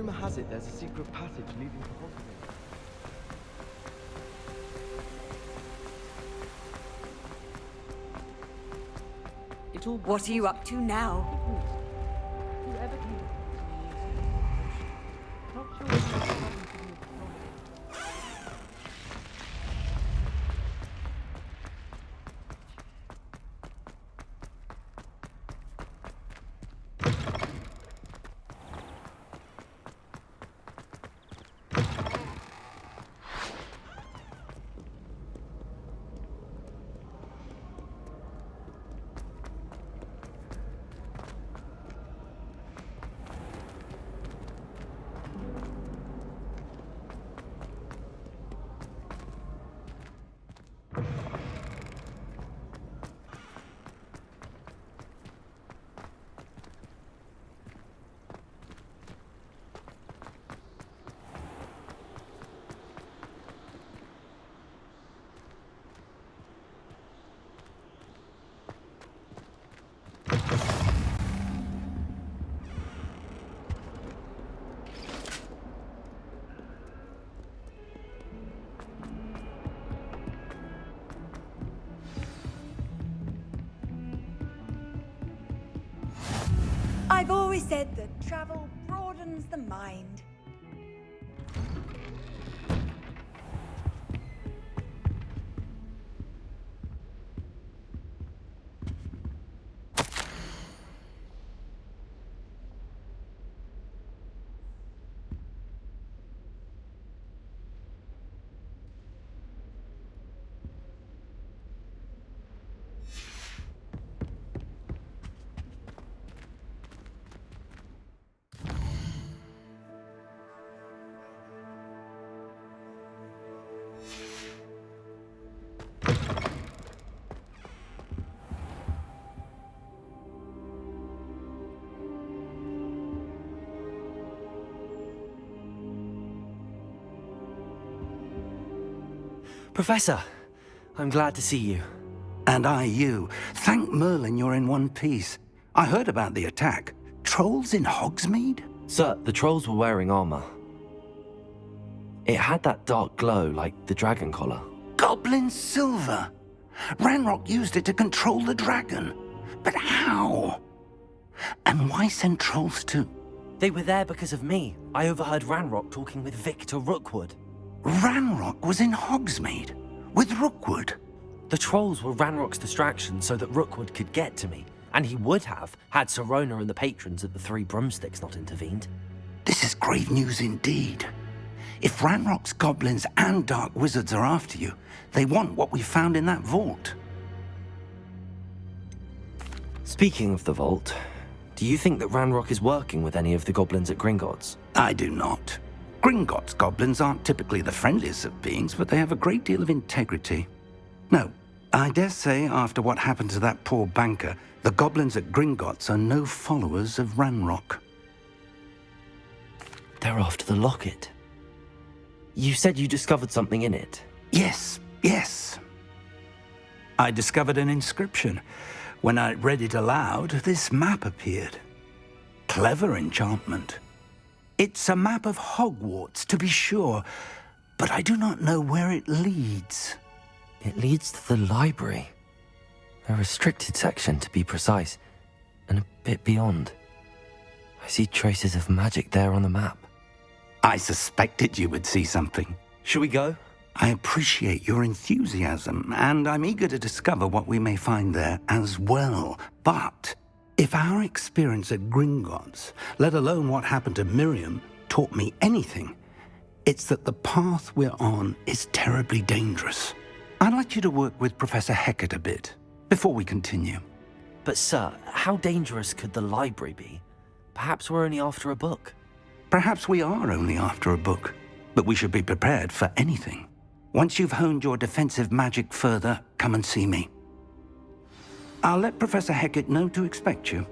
Rumor has it there's a secret passage leading to Hogwarts. What are you up to now? Whoever came not sure what happened to me. I've always said that travel broadens the mind. Professor, I'm glad to see you. And I you. Thank Merlin you're in one piece. I heard about the attack. Trolls in Hogsmeade? Sir, the trolls were wearing armor. It had that dark glow like the dragon collar. Goblin silver! Ranrock used it to control the dragon. But how? And why send trolls to... They were there because of me. I overheard Ranrock talking with Victor Rookwood. Ranrock was in Hogsmeade? With Rookwood? The trolls were Ranrock's distraction so that Rookwood could get to me. And he would have, had Sirona and the patrons at the Three Broomsticks not intervened. This is grave news indeed. If Ranrock's goblins and dark wizards are after you, they want what we found in that vault. Speaking of the vault, do you think that Ranrock is working with any of the goblins at Gringotts? I do not. Gringotts goblins aren't typically the friendliest of beings, but they have a great deal of integrity. No, I dare say after what happened to that poor banker, the goblins at Gringotts are no followers of Ranrock. They're after the locket. You said you discovered something in it. Yes. I discovered an inscription. When I read it aloud, this map appeared. Clever enchantment. It's a map of Hogwarts, to be sure, but I do not know where it leads. It leads to the library. A restricted section, to be precise, and a bit beyond. I see traces of magic there on the map. I suspected you would see something. Shall we go? I appreciate your enthusiasm, and I'm eager to discover what we may find there as well. But if our experience at Gringotts, let alone what happened to Miriam, taught me anything, it's that the path we're on is terribly dangerous. I'd like you to work with Professor Hecat a bit before we continue. But sir, how dangerous could the library be? Perhaps we're only after a book. Perhaps we are only after a book, but we should be prepared for anything. Once you've honed your defensive magic further, come and see me. I'll let Professor Hecat know to expect you.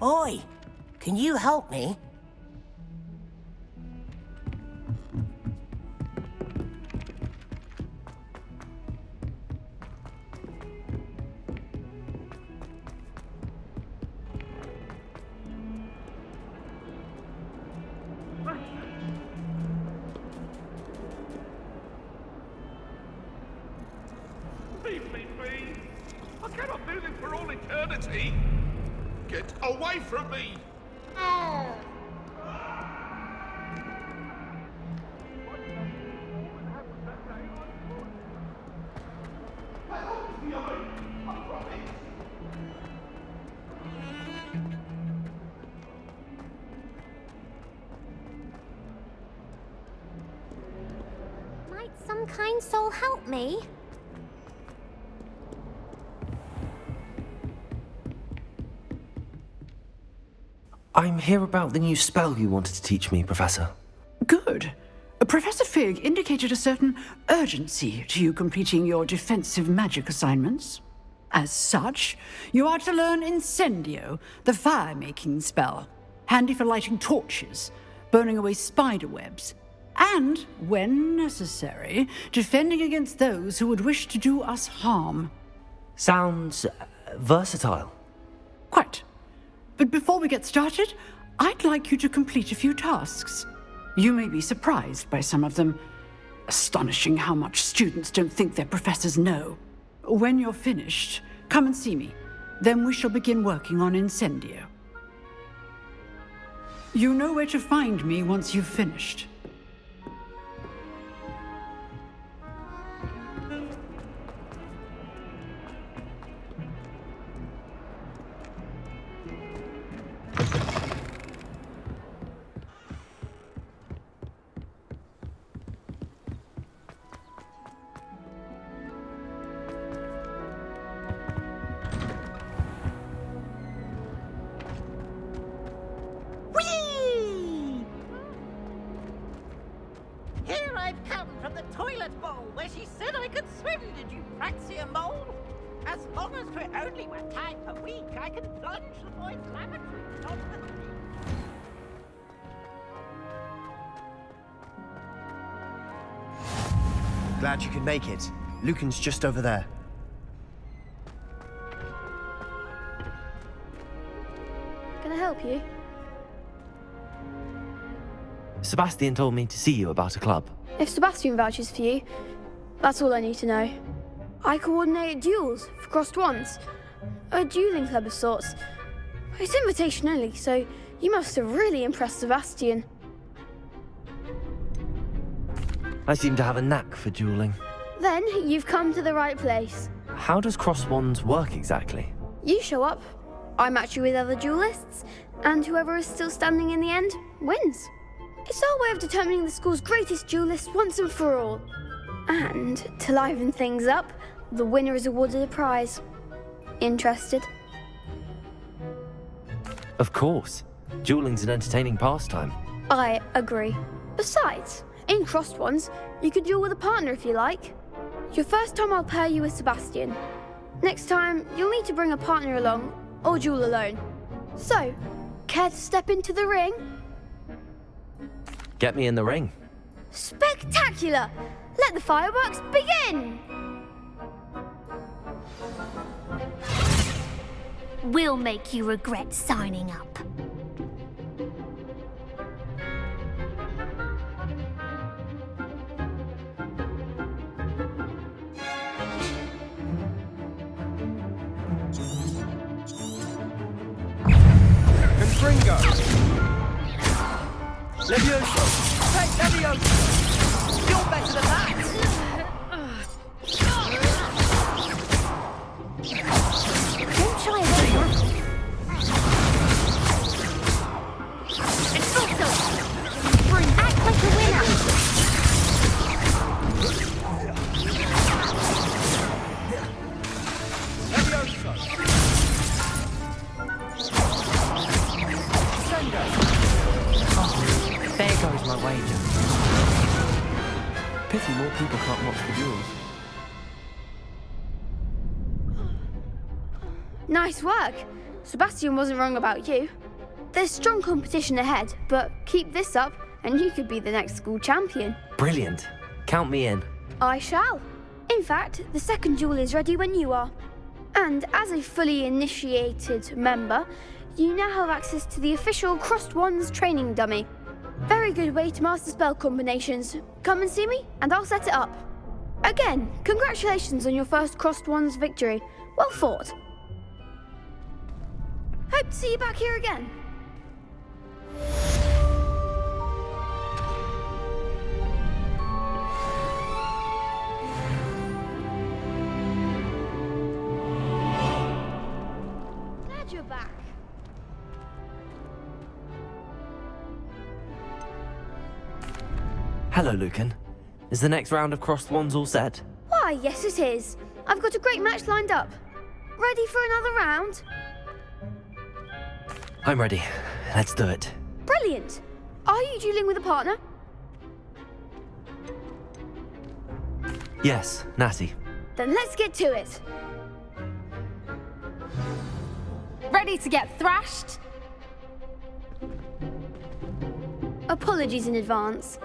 Oi! Can you help me? Leave me be! I cannot do this for all eternity! Get away from me! No! Might some kind soul help me? I'm here about the new spell you wanted to teach me, Professor. Good. Professor Fig indicated a certain urgency to you completing your defensive magic assignments. As such, you are to learn Incendio, the fire-making spell, handy for lighting torches, burning away spider webs, and, when necessary, defending against those who would wish to do us harm. Sounds versatile. Quite. But before we get started, I'd like you to complete a few tasks. You may be surprised by some of them. Astonishing how much students don't think their professors know. When you're finished, come and see me. Then we shall begin working on Incendio. You know where to find me once you've finished. Here I've come from the toilet bowl where she said I could swim, did you praxia mole? As long as 'twere only one time per week, I can plunge the boys' lavatory, not with me. Glad you could make it. Lucan's just over there. Can I help you? Sebastian told me to see you about a club. If Sebastian vouches for you, that's all I need to know. I coordinate duels for crossed wands. A dueling club of sorts. It's invitation only, so you must have really impressed Sebastian. I seem to have a knack for dueling. Then you've come to the right place. How does cross wands work exactly? You show up, I match you with other duelists, and whoever is still standing in the end wins. It's our way of determining the school's greatest duelist once and for all. And to liven things up, the winner is awarded a prize. Interested? Of course. Dueling's an entertaining pastime. I agree. Besides, in crossed ones, you could duel with a partner if you like. Your first time I'll pair you with Sebastian. Next time, you'll need to bring a partner along, or duel alone. So, care to step into the ring? Get me in the ring. Spectacular! Let the fireworks begin! We'll make you regret signing up. Confringo! Levioso! Hey, Levioso! You're better than that! Don't shy away. It's also act like a winner. Levioso! Sendo! There goes my wager. Pity more people can't watch the duels. Nice work. Sebastian wasn't wrong about you. There's strong competition ahead, but keep this up and you could be the next school champion. Brilliant. Count me in. I shall. In fact, the second duel is ready when you are. And as a fully initiated member, you now have access to the official Crossed Wands training dummy. Very good way to master spell combinations. Come and see me, and I'll set it up. Again, congratulations on your first Crossed Wands victory. Well fought. Hope to see you back here again. Glad you're back. Hello, Lucan. Is the next round of Crossed Wands all set? Why, yes it is. I've got a great match lined up. Ready for another round? I'm ready. Let's do it. Brilliant. Are you dueling with a partner? Yes, Natty. Then let's get to it. Ready to get thrashed? Apologies in advance.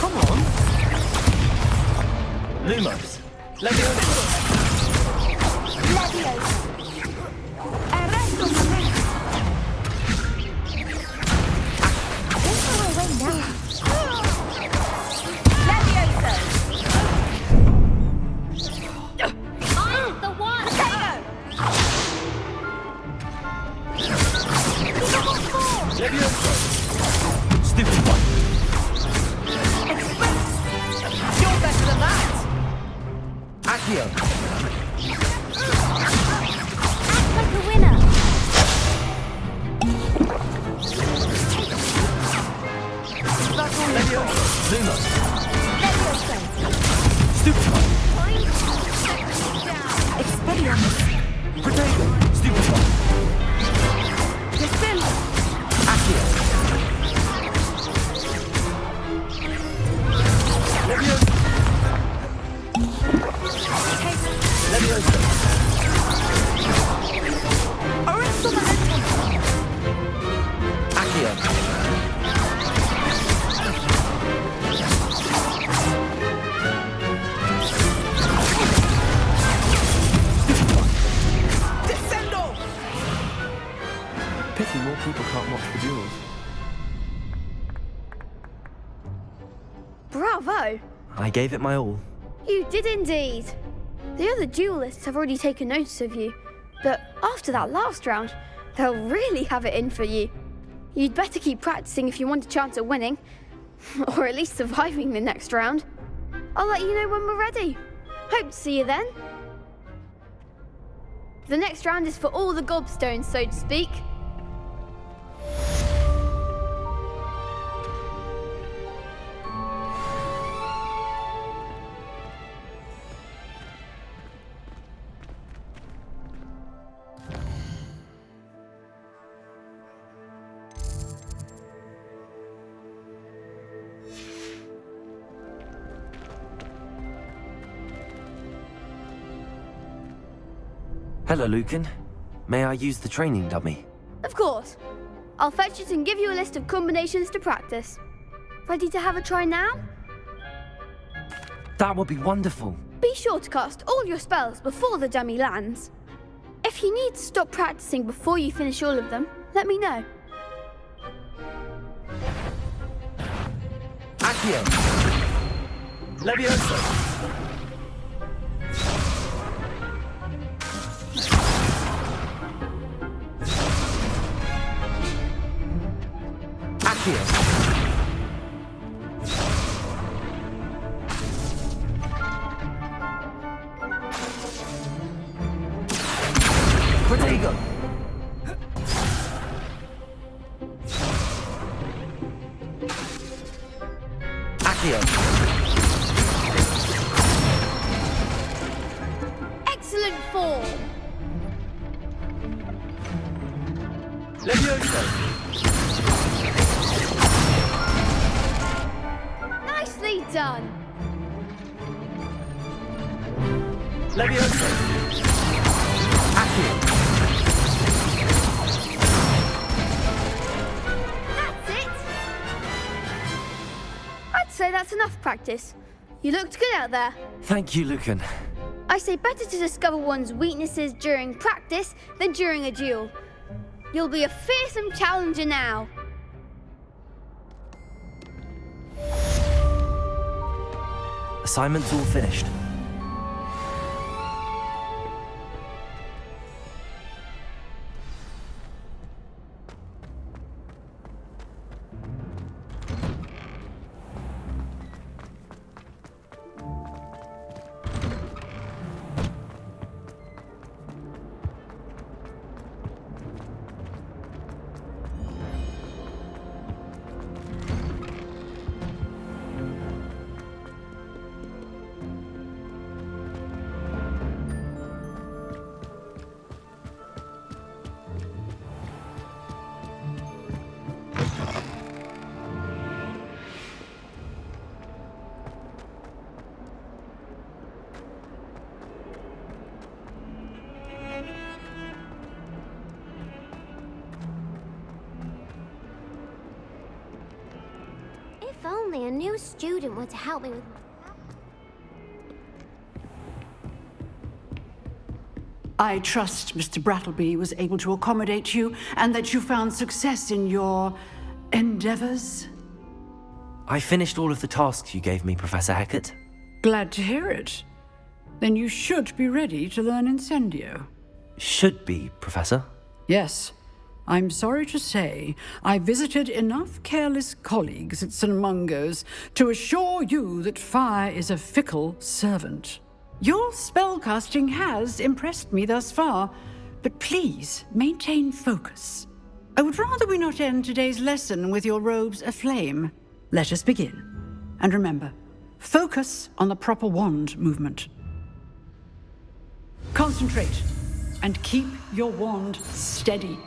Come on. Lumos. Leviosa. Stupid one. You're better than that! Accio. Act like a winner. Lumos. Stupid one. Expelliarmus. Potato. Stupid one. Accio. Leviosa. Leviosa. Accio. Pity more people can't watch the duels. Bravo! I gave it my all. You did indeed. The other duelists have already taken notice of you, but after that last round, they'll really have it in for you. You'd better keep practicing if you want a chance at winning, or at least surviving the next round. I'll let you know when we're ready. Hope to see you then. The next round is for all the gobstones, so to speak. Hello, Lucan. May I use the training dummy? Of course. I'll fetch it and give you a list of combinations to practice. Ready to have a try now? That would be wonderful. Be sure to cast all your spells before the dummy lands. If you need to stop practicing before you finish all of them, let me know. Accio. Leviosa. Accio. Protego. Accio. Excellent form! Levioso! Nicely done! Levioso! Accio! That's it! I'd say that's enough practice. You looked good out there. Thank you, Lucan. I say better to discover one's weaknesses during practice than during a duel. You'll be a fearsome challenger now. Assignment's all finished. If only a new student were to help me with... I trust Mr. Brattleby was able to accommodate you and that you found success in your endeavors. I finished all of the tasks you gave me, Professor Hecat. Glad to hear it. Then you should be ready to learn Incendio. Should be, Professor. Yes. I'm sorry to say, I visited enough careless colleagues at St. Mungo's to assure you that fire is a fickle servant. Your spellcasting has impressed me thus far, but please maintain focus. I would rather we not end today's lesson with your robes aflame. Let us begin. And remember, focus on the proper wand movement. Concentrate and keep your wand steady.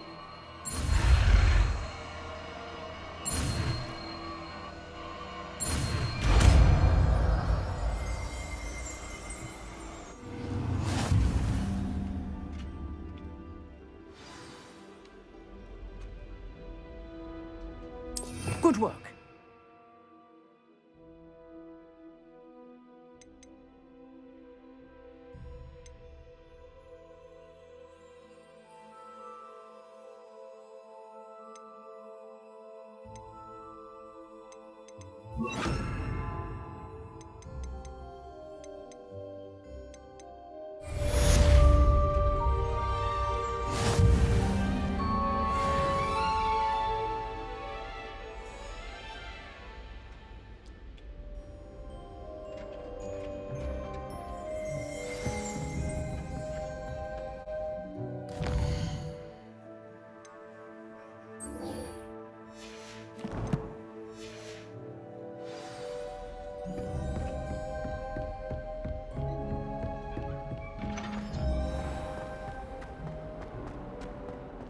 Good work.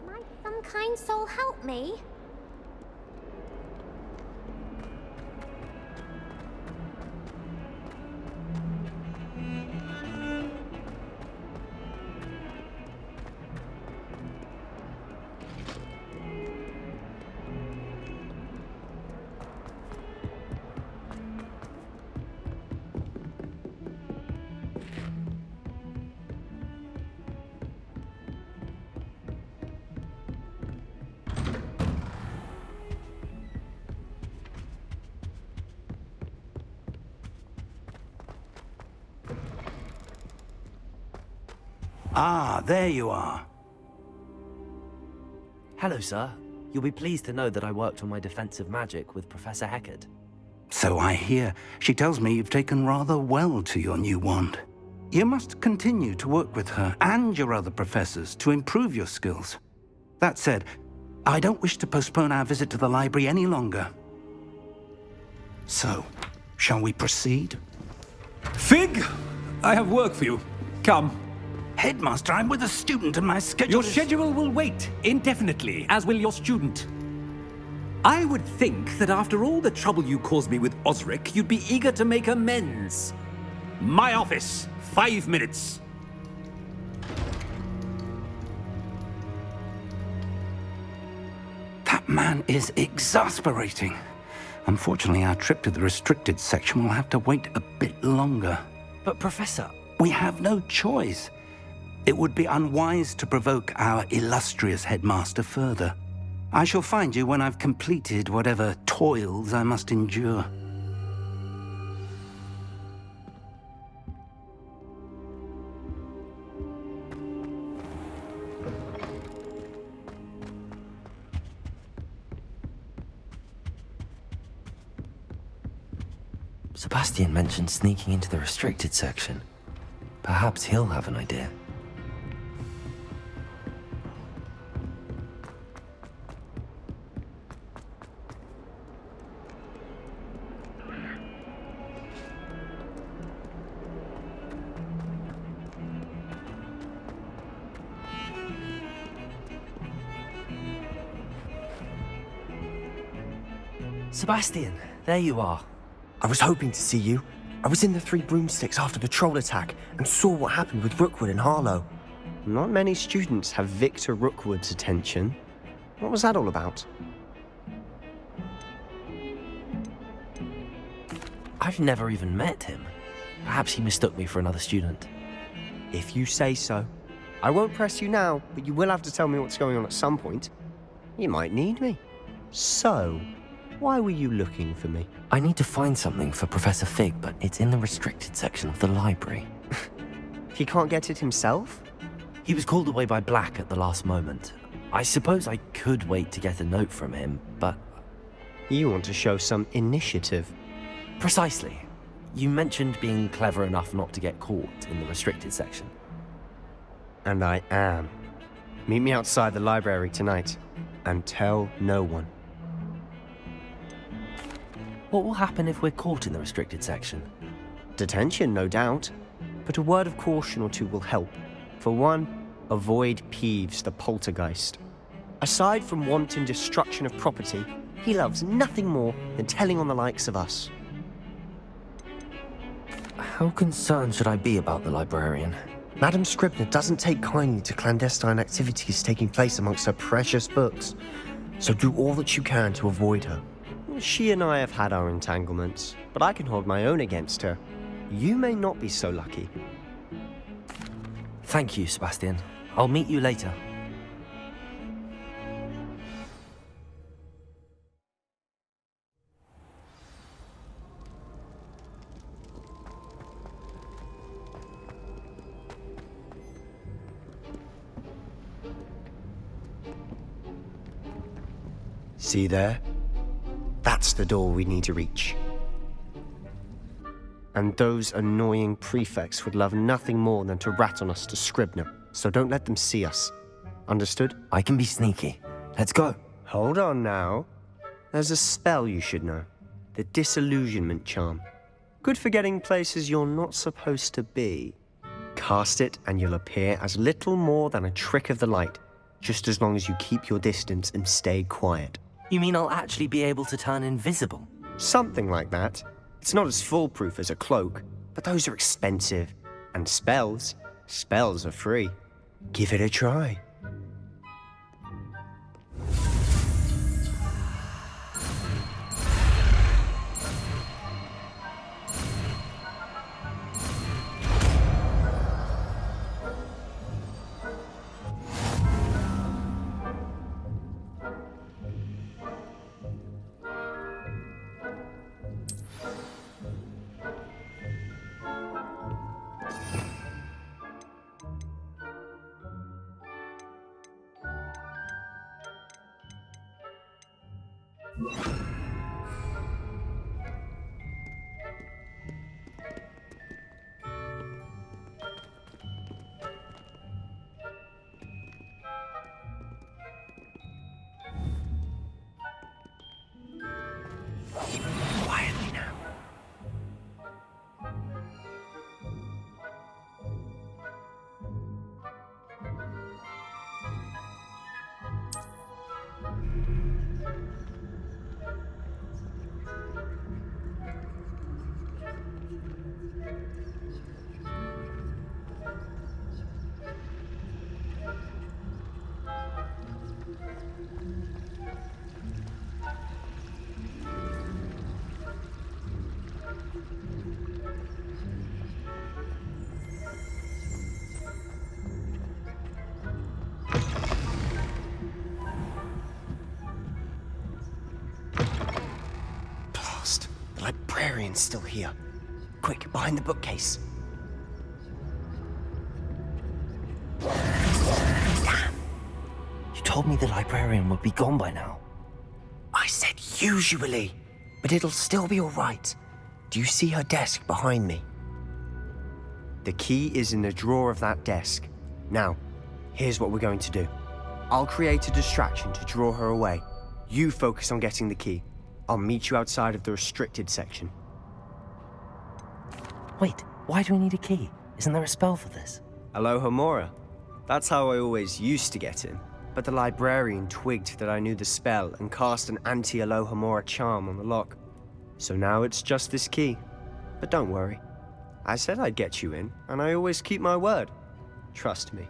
Might some kind soul help me? Ah, there you are. Hello, sir. You'll be pleased to know that I worked on my defensive magic with Professor Hecat. So I hear. She tells me you've taken rather well to your new wand. You must continue to work with her and your other professors to improve your skills. That said, I don't wish to postpone our visit to the library any longer. So, shall we proceed? Fig, I have work for you. Come. Headmaster, I'm with a student and my schedule Your schedule will wait indefinitely, as will your student. I would think that after all the trouble you caused me with Osric, you'd be eager to make amends. My office, 5 minutes. That man is exasperating. Unfortunately, our trip to the restricted section will have to wait a bit longer. But Professor... We have no choice. It would be unwise to provoke our illustrious headmaster further. I shall find you when I've completed whatever toils I must endure. Sebastian mentioned sneaking into the restricted section. Perhaps he'll have an idea. Sebastian, there you are. I was hoping to see you. I was in the Three Broomsticks after the troll attack and saw what happened with Rookwood and Harlow. Not many students have Victor Rookwood's attention. What was that all about? I've never even met him. Perhaps he mistook me for another student. If you say so. I won't press you now, but you will have to tell me what's going on at some point. You might need me. So, why were you looking for me? I need to find something for Professor Fig, but it's in the restricted section of the library. He can't get it himself? He was called away by Black at the last moment. I suppose I could wait to get a note from him, but... You want to show some initiative. Precisely. You mentioned being clever enough not to get caught in the restricted section. And I am. Meet me outside the library tonight, and tell no one. What will happen if we're caught in the restricted section? Detention, no doubt. But a word of caution or two will help. For one, avoid Peeves, the poltergeist. Aside from wanton destruction of property, he loves nothing more than telling on the likes of us. How concerned should I be about the librarian? Madam Scribner doesn't take kindly to clandestine activities taking place amongst her precious books, so do all that you can to avoid her. She and I have had our entanglements, but I can hold my own against her. You may not be so lucky. Thank you, Sebastian. I'll meet you later. See there? That's the door we need to reach. And those annoying prefects would love nothing more than to rat on us to Scribner, so don't let them see us. Understood? I can be sneaky. Let's go. Hold on now. There's a spell you should know. The Disillusionment charm. Good for getting places you're not supposed to be. Cast it and you'll appear as little more than a trick of the light, just as long as you keep your distance and stay quiet. You mean I'll actually be able to turn invisible? Something like that. It's not as foolproof as a cloak, but those are expensive. And spells are free. Give it a try. Quietly now. librarian's still here. Quick, behind the bookcase. Damn! You told me the librarian would be gone by now. I said usually, but it'll still be alright. Do you see her desk behind me? The key is in the drawer of that desk. Now, here's what we're going to do. I'll create a distraction to draw her away. You focus on getting the key. I'll meet you outside of the restricted section. Wait, why do we need a key? Isn't there a spell for this? Alohomora. That's how I always used to get in. But the librarian twigged that I knew the spell and cast an anti-Alohomora charm on the lock. So now it's just this key. But don't worry. I said I'd get you in, and I always keep my word. Trust me.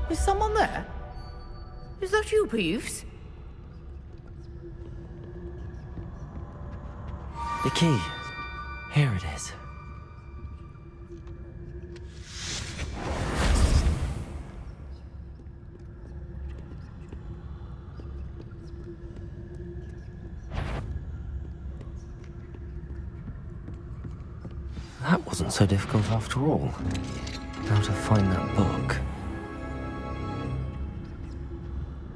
Is someone there? Is that you, Peeves? The key. Here it is. That wasn't so difficult after all. How to find that book.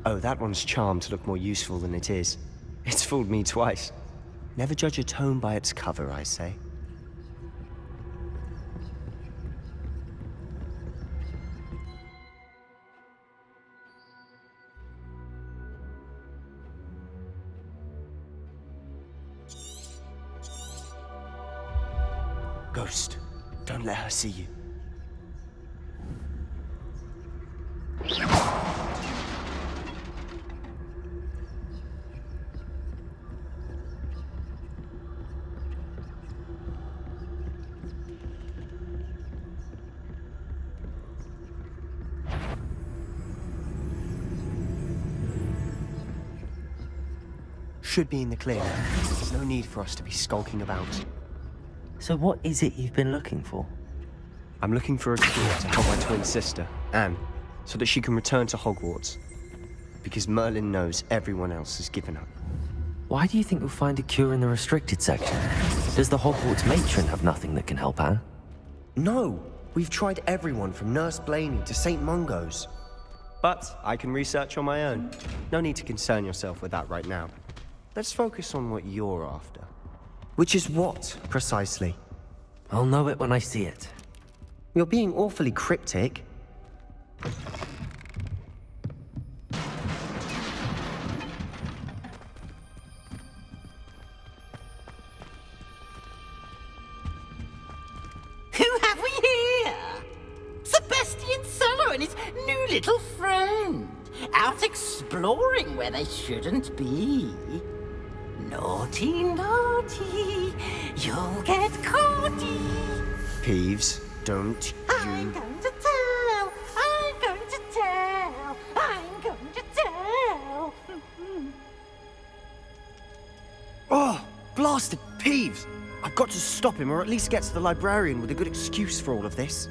Oh, that one's charmed to look more useful than it is. It's fooled me twice. Never judge a tome by its cover, I say. Ghost, don't let her see you. Should be in the clear. There's no need for us to be skulking about. So what is it you've been looking for? I'm looking for a cure to help my twin sister, Anne, so that she can return to Hogwarts. Because Merlin knows everyone else has given up. Why do you think we'll find a cure in the restricted section? Does the Hogwarts matron have nothing that can help Anne? No! We've tried everyone from Nurse Blaney to St. Mungo's. But I can research on my own. No need to concern yourself with that right now. Let's focus on what you're after. Which is what, precisely? I'll know it when I see it. You're being awfully cryptic. Who have we here? Sebastian Solo and his new little friend. Out exploring where they shouldn't be. Naughty, naughty, you'll get caughty. Peeves, don't I'm going to tell, I'm going to tell, I'm going to tell. Oh, blasted Peeves! I've got to stop him, or at least get to the librarian with a good excuse for all of this.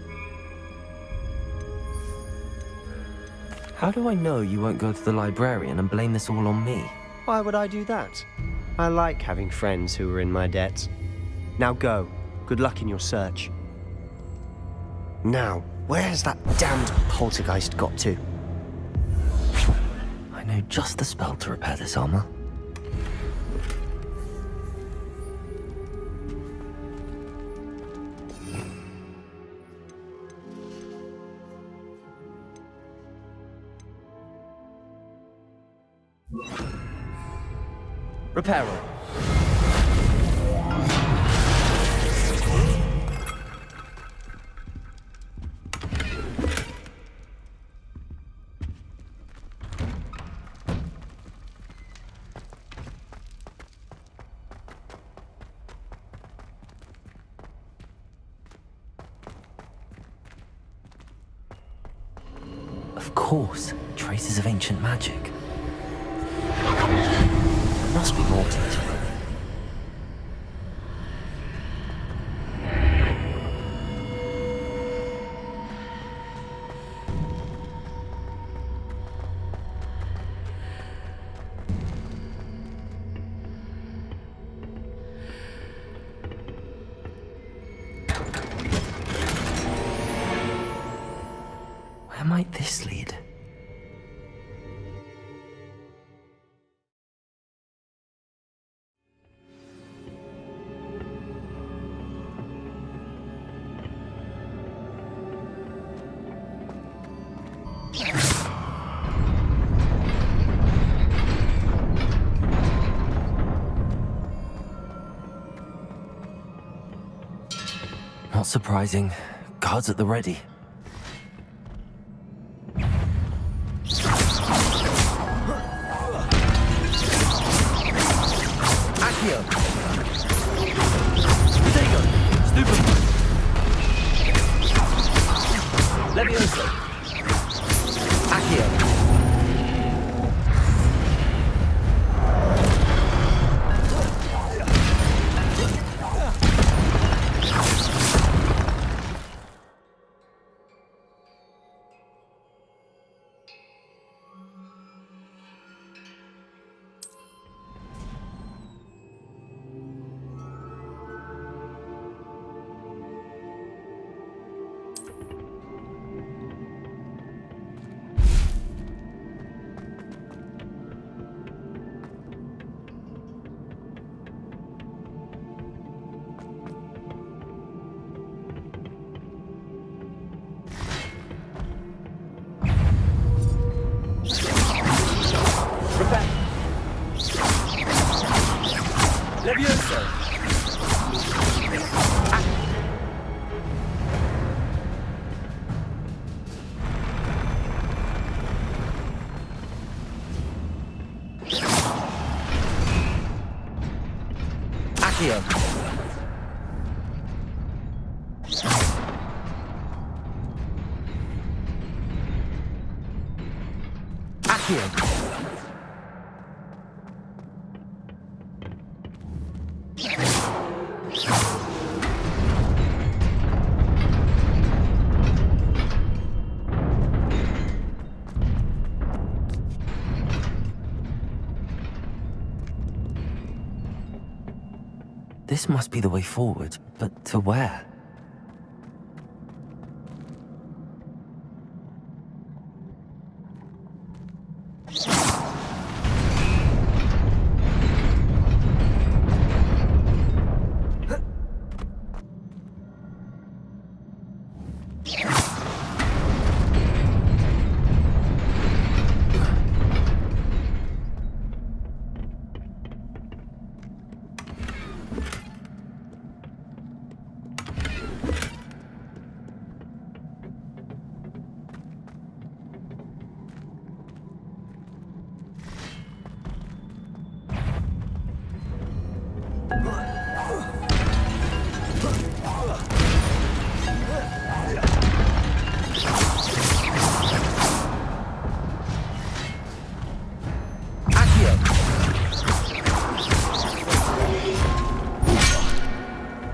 How do I know you won't go to the librarian and blame this all on me? Why would I do that? I like having friends who are in my debt. Now go. Good luck in your search. Now, where's that damned poltergeist got to? I know just the spell to repair this armor. Repairer. Of course, traces of ancient magic. must be more to this room. Where might this lead? Not surprising. Guards at the ready. Accio! Protego! Stupid! Levioso! Accio! Levioso! Accio! Accio! This must be the way forward, but to where?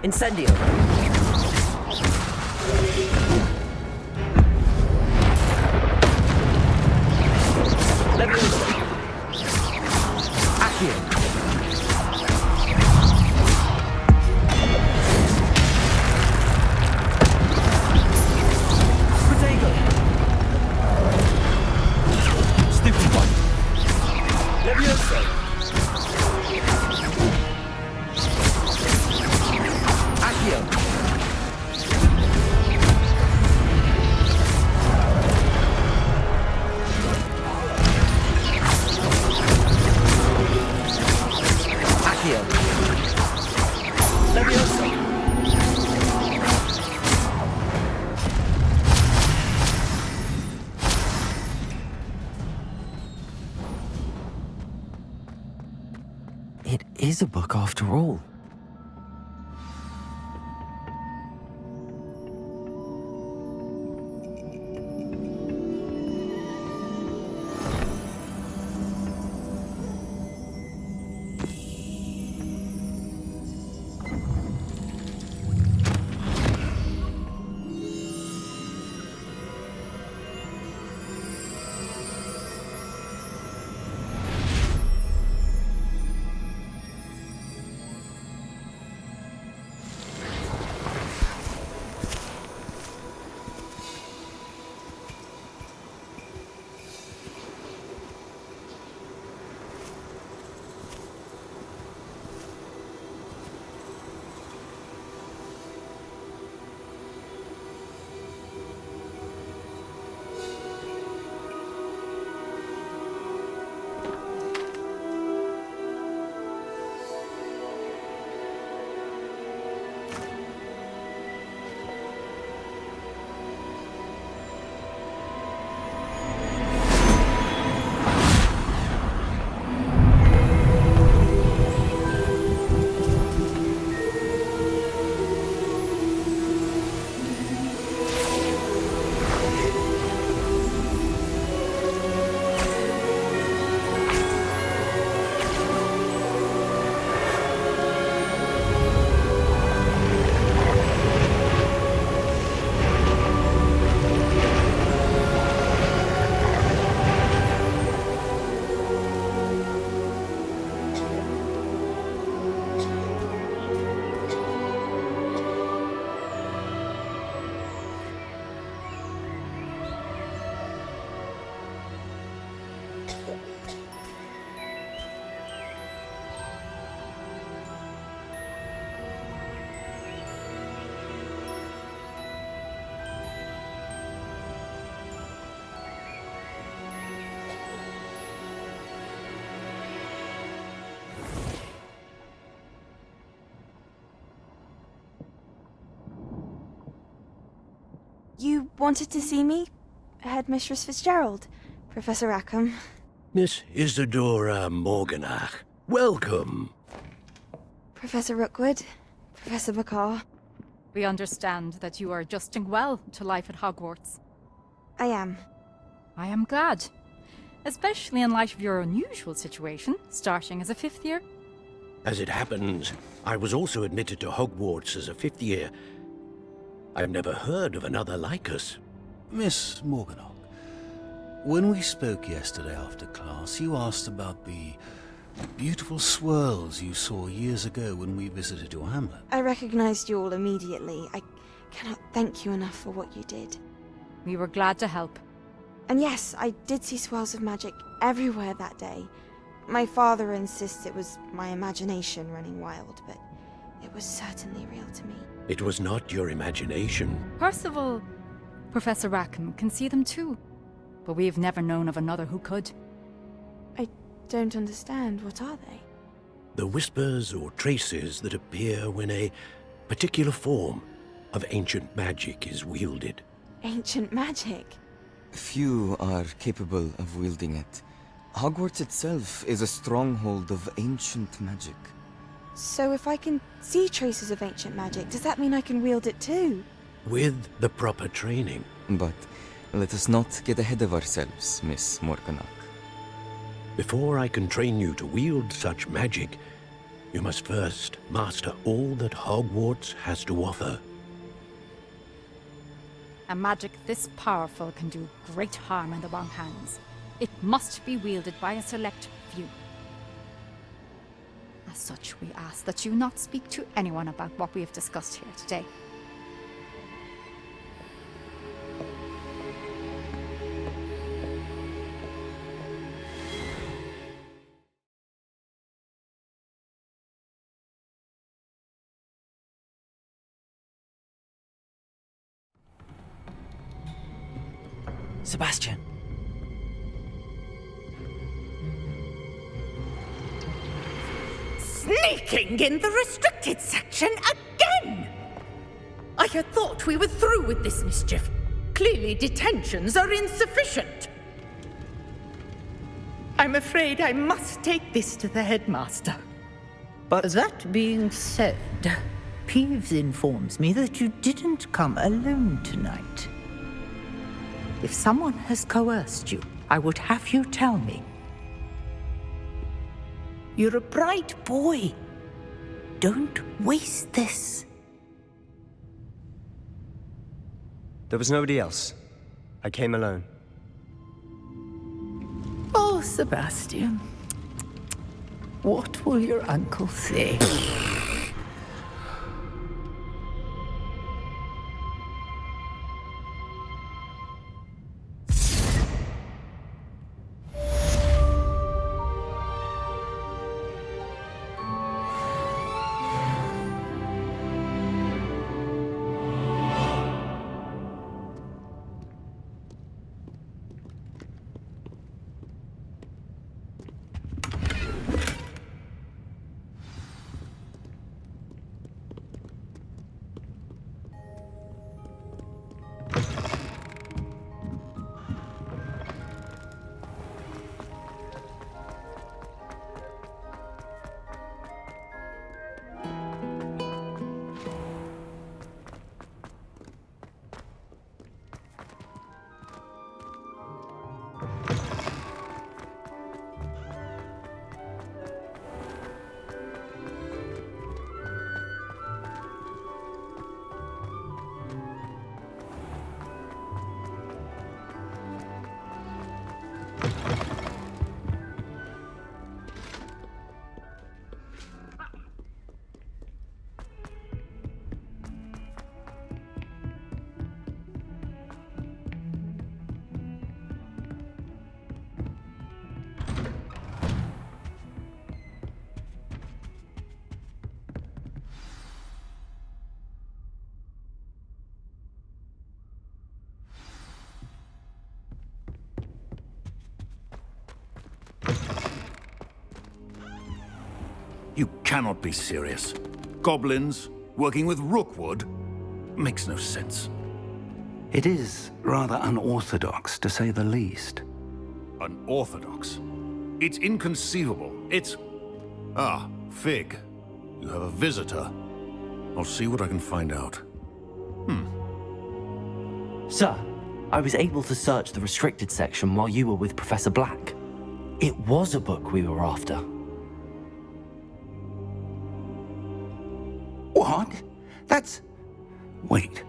Incendio! Levioso! Accio! Protego! Stupid one! Levioso! Accio! Accio! Levioso! It is a book after all. You wanted to see me? Headmistress Fitzgerald, Professor Rackham. Miss Isadora Morganach, welcome. Professor Rookwood, Professor McCaw. We understand that you are adjusting well to life at Hogwarts. I am. I am glad. Especially in light of your unusual situation, starting as a 5th year. As it happens, I was also admitted to Hogwarts as a 5th year. I've never heard of another like us. Miss Morganach, when we spoke yesterday after class, you asked about the beautiful swirls you saw years ago when we visited your hamlet. I recognized you all immediately. I cannot thank you enough for what you did. We were glad to help. And yes, I did see swirls of magic everywhere that day. My father insists it was my imagination running wild, but it was certainly real to me. It was not your imagination. Percival, Professor Rackham can see them too, but we've never known of another who could. I don't understand. What are they? The whispers or traces that appear when a particular form of ancient magic is wielded. Ancient magic? Few are capable of wielding it. Hogwarts itself is a stronghold of ancient magic. So if I can see traces of ancient magic, does that mean I can wield it too? With the proper training. But let us not get ahead of ourselves, Miss Morganach. Before I can train you to wield such magic, you must first master all that Hogwarts has to offer. A magic this powerful can do great harm in the wrong hands. It must be wielded by a select few. As such, we ask that you not speak to anyone about what we have discussed here today. Sebastian. Sneaking in the restricted section again! I had thought we were through with this mischief. Clearly detentions are insufficient. I'm afraid I must take this to the headmaster. But that being said, Peeves informs me that you didn't come alone tonight. If someone has coerced you, I would have you tell me. You're a bright boy. Don't waste this. There was nobody else. I came alone. Oh, Sebastian. What will your uncle say? You cannot be serious. Goblins working with Rookwood? Makes no sense. It is rather unorthodox, to say the least. Unorthodox? It's inconceivable. It's... Ah, Fig. You have a visitor. I'll see what I can find out. Sir, I was able to search the restricted section while you were with Professor Black. It was a book we were after. What? That's... Wait.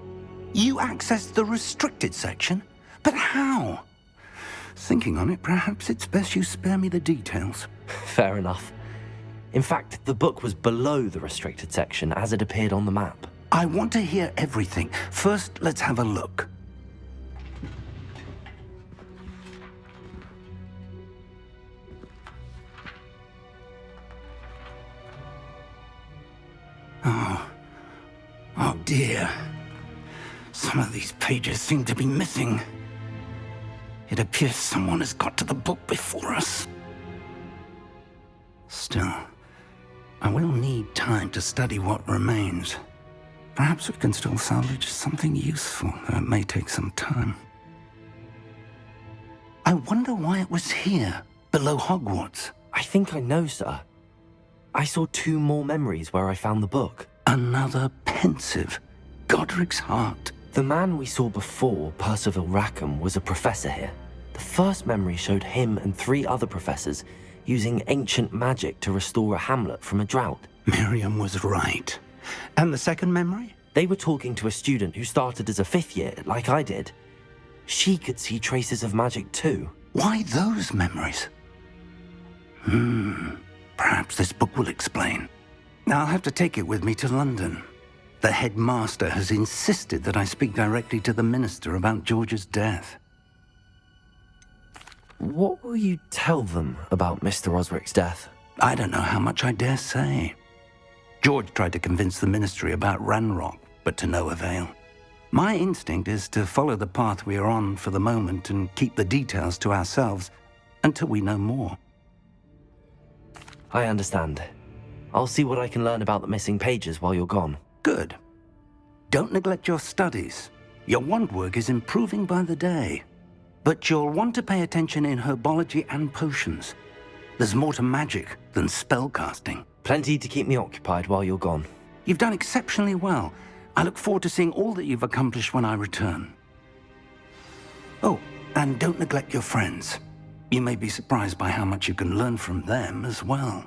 You accessed the restricted section? But how? Thinking on it, perhaps it's best you spare me the details. Fair enough. In fact, the book was below the restricted section as it appeared on the map. I want to hear everything. First, let's have a look. Oh dear. Some of these pages seem to be missing. It appears someone has got to the book before us. Still, I will need time to study what remains. Perhaps we can still salvage something useful, though it may take some time. I wonder why it was here, below Hogwarts. I think I know, sir. I saw 2 more memories where I found the book. Another Pensieve. Godric's heart. The man we saw before, Percival Rackham, was a professor here. The first memory showed him and 3 other professors using ancient magic to restore a hamlet from a drought. Miriam was right. And the second memory? They were talking to a student who started as a 5th year, like I did. She could see traces of magic too. Why those memories? Perhaps this book will explain. I'll have to take it with me to London. The headmaster has insisted that I speak directly to the minister about George's death. What will you tell them about Mr. Osric's death? I don't know how much I dare say. George tried to convince the ministry about Ranrock, but to no avail. My instinct is to follow the path we are on for the moment and keep the details to ourselves until we know more. I understand. I'll see what I can learn about the missing pages while you're gone. Good. Don't neglect your studies. Your wand work is improving by the day. But you'll want to pay attention in herbology and potions. There's more to magic than spellcasting. Plenty to keep me occupied while you're gone. You've done exceptionally well. I look forward to seeing all that you've accomplished when I return. Oh, and don't neglect your friends. You may be surprised by how much you can learn from them as well.